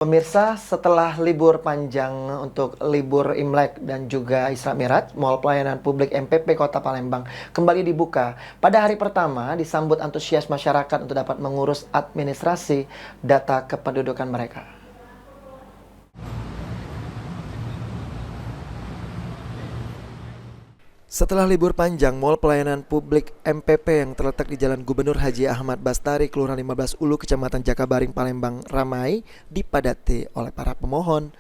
Pemirsa, setelah libur panjang untuk libur Imlek dan juga Isra Mi'raj, Mall Pelayanan Publik MPP Kota Palembang kembali dibuka. Pada hari pertama, disambut antusias masyarakat untuk dapat mengurus administrasi data kependudukan mereka. Setelah libur panjang, Mall Pelayanan Publik MPP yang terletak di Jalan Gubernur Haji Ahmad Bastari, Kelurahan 15 Ulu, Kecamatan Jakabaring, Palembang, ramai dipadati oleh para pemohon.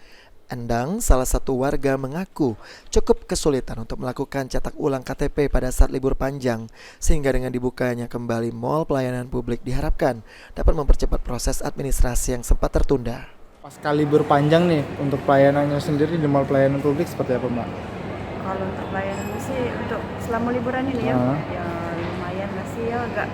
Endang, salah satu warga, mengaku cukup kesulitan untuk melakukan cetak ulang KTP pada saat libur panjang, sehingga dengan dibukanya kembali Mall Pelayanan Publik diharapkan dapat mempercepat proses administrasi yang sempat tertunda. Pasca libur panjang nih, untuk pelayanannya sendiri di Mall Pelayanan Publik seperti apa, Mbak? Kalau untuk pelayanan sih untuk selama liburan ini ya, ya lumayan masih ya agak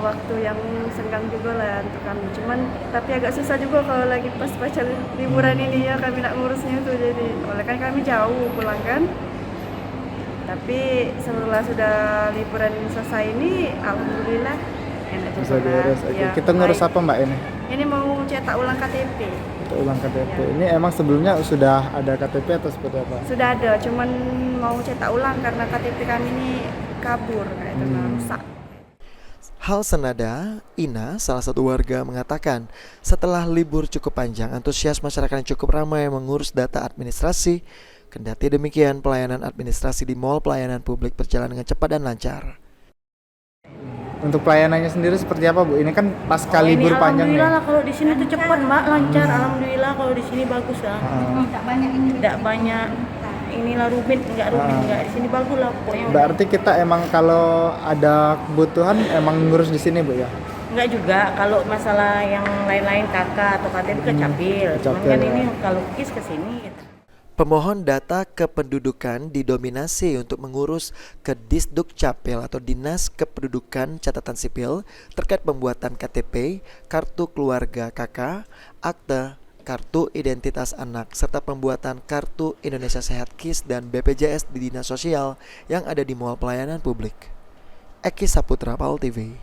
waktu yang senggang juga lah untuk kami. Cuman tapi agak susah juga kalau lagi pas baca liburan ini ya kami nak ngurusnya tuh, jadi oleh kan kami jauh pulang kan. Tapi setelah sudah liburan selesai ini, alhamdulillah enak juga. Bisa diurus. Ya, Kita ngurus baik. apa, Mbak, ini? Ini mau cetak ulang KTP. Untuk ulang KTP. Ya. Ini emang sebelumnya sudah ada KTP atau seperti apa? Sudah ada, cuman mau cetak ulang karena KTP kami ini kabur, kayak rusak. Hal senada, Ina, salah satu warga, mengatakan setelah libur cukup panjang, antusias masyarakat yang cukup ramai mengurus data administrasi. Kendati demikian, pelayanan administrasi di Mall Pelayanan Publik berjalan dengan cepat dan lancar. Untuk pelayanannya sendiri seperti apa, Bu? Ini kan pasca libur panjang nih. Alhamdulillah lah, kalau di sini tuh cepat Mbak, lancar. Alhamdulillah kalau di sini bagus lah. Tidak banyak inilah rumit, enggak di sini bagus lah pokoknya. Berarti kita emang kalau ada kebutuhan emang ngurus di sini, Bu, ya? Enggak juga, kalau masalah yang lain-lain kakak atau KTP ke Capil. Cuman Capil, kan ya. ini kalau KIS ke sini gitu. Pemohon data kependudukan didominasi untuk mengurus ke Disduk Capil atau Dinas Kependudukan Catatan Sipil terkait pembuatan KTP, kartu keluarga KK, akte, kartu identitas anak, serta pembuatan kartu Indonesia Sehat KIS dan BPJS di Dinas Sosial yang ada di Mall Pelayanan Publik. Eki Saputra, PAL TV.